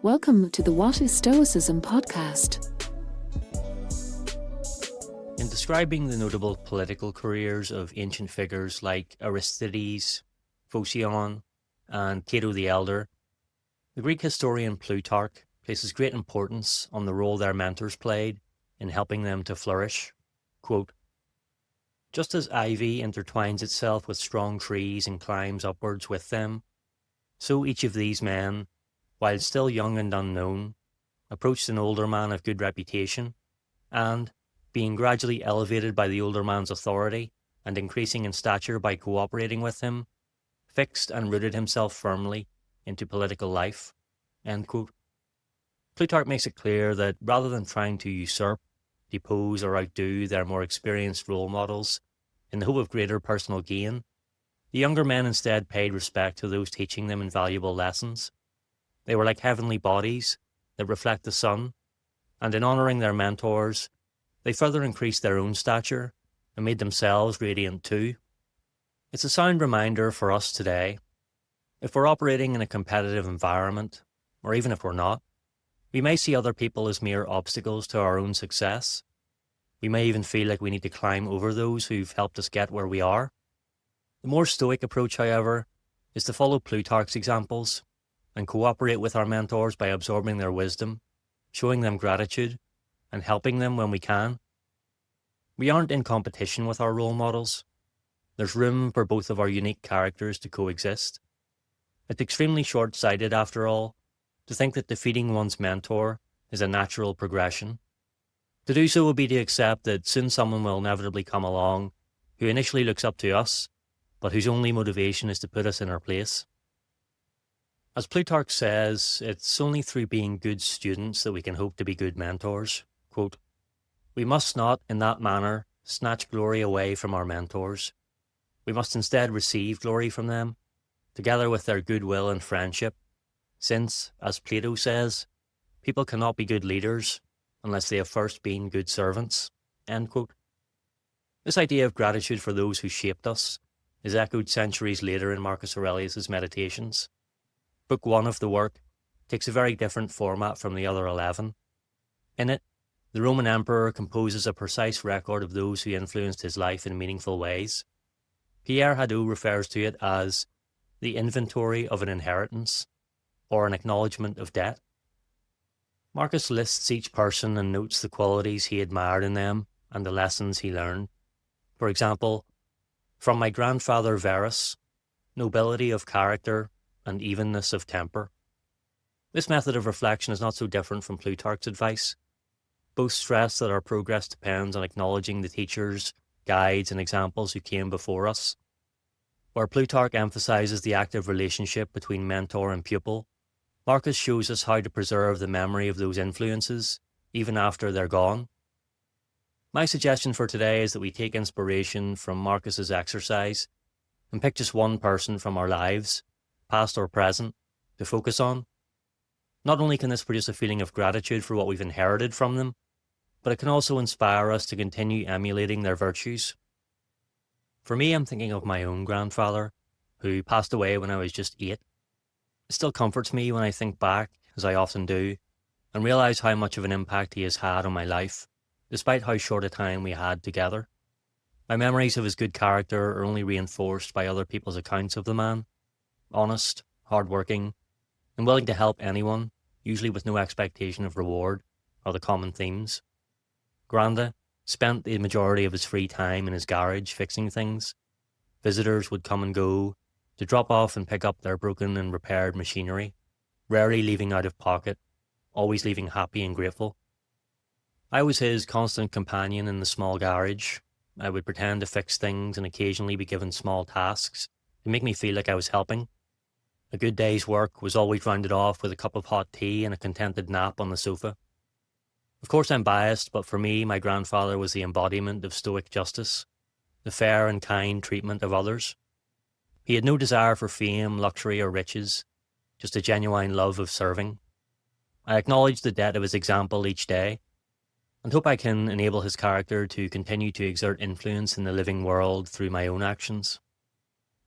Welcome to the What is Stoicism podcast. In describing the notable political careers of ancient figures like Aristides, Phocion, and Cato the Elder, the Greek historian Plutarch places great importance on the role their mentors played in helping them to flourish. Quote, "Just as ivy intertwines itself with strong trees and climbs upwards with them, so each of these men, while still young and unknown, approached an older man of good reputation, and, being gradually elevated by the older man's authority and increasing in stature by cooperating with him, fixed and rooted himself firmly into political life." End quote. Plutarch makes it clear that rather than trying to usurp, depose or outdo their more experienced role models in the hope of greater personal gain, the younger men instead paid respect to those teaching them invaluable lessons. They were like heavenly bodies that reflect the sun, and in honouring their mentors, they further increased their own stature and made themselves radiant too. It's a sound reminder for us today. If we're operating in a competitive environment, or even if we're not, we may see other people as mere obstacles to our own success. We may even feel like we need to climb over those who've helped us get where we are. The more stoic approach, however, is to follow Plutarch's examples and cooperate with our mentors by absorbing their wisdom, showing them gratitude, and helping them when we can. We aren't in competition with our role models. There's room for both of our unique characters to coexist. It's extremely short-sighted, after all, to think that defeating one's mentor is a natural progression. To do so would be to accept that soon someone will inevitably come along who initially looks up to us, but whose only motivation is to put us in our place. As Plutarch says, it's only through being good students that we can hope to be good mentors. Quote, "We must not, in that manner, snatch glory away from our mentors. We must instead receive glory from them, together with their goodwill and friendship, since, as Plato says, people cannot be good leaders unless they have first been good servants." End quote. This idea of gratitude for those who shaped us is echoed centuries later in Marcus Aurelius' Meditations. Book 1 of the work takes a very different format from the other 11. In it, the Roman emperor composes a precise record of those who influenced his life in meaningful ways. Pierre Hadot refers to it as the inventory of an inheritance, or an acknowledgement of debt. Marcus lists each person and notes the qualities he admired in them and the lessons he learned. For example, "From my grandfather Verus, nobility of character and evenness of temper." This method of reflection is not so different from Plutarch's advice. Both stress that our progress depends on acknowledging the teachers, guides, and examples who came before us. Where Plutarch emphasizes the active relationship between mentor and pupil, Marcus shows us how to preserve the memory of those influences, even after they're gone. My suggestion for today is that we take inspiration from Marcus's exercise and pick just one person from our lives, past or present, to focus on. Not only can this produce a feeling of gratitude for what we've inherited from them, but it can also inspire us to continue emulating their virtues. For me, I'm thinking of my own grandfather, who passed away when I was just 8. It still comforts me when I think back, as I often do, and realise how much of an impact he has had on my life, despite how short a time we had together. My memories of his good character are only reinforced by other people's accounts of the man. Honest, hard-working, and willing to help anyone, usually with no expectation of reward, are the common themes. Granda spent the majority of his free time in his garage fixing things. Visitors would come and go to drop off and pick up their broken and repaired machinery, rarely leaving out of pocket, always leaving happy and grateful. I was his constant companion in the small garage. I would pretend to fix things and occasionally be given small tasks to make me feel like I was helping. A good day's work was always rounded off with a cup of hot tea and a contented nap on the sofa. Of course I'm biased, but for me, my grandfather was the embodiment of stoic justice, the fair and kind treatment of others. He had no desire for fame, luxury, or riches, just a genuine love of serving. I acknowledge the debt of his example each day, and hope I can enable his character to continue to exert influence in the living world through my own actions.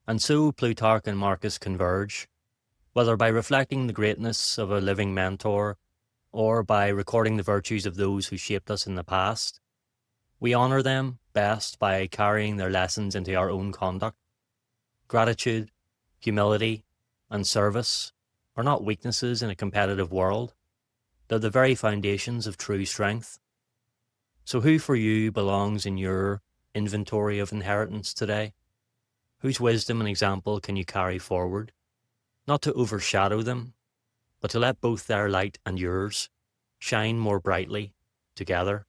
And so Plutarch and Marcus converge. Whether by reflecting the greatness of a living mentor or by recording the virtues of those who shaped us in the past, we honour them best by carrying their lessons into our own conduct. Gratitude, humility, and service are not weaknesses in a competitive world. They're the very foundations of true strength. So who for you belongs in your inventory of inheritance today? Whose wisdom and example can you carry forward? Not to overshadow them, but to let both their light and yours shine more brightly together.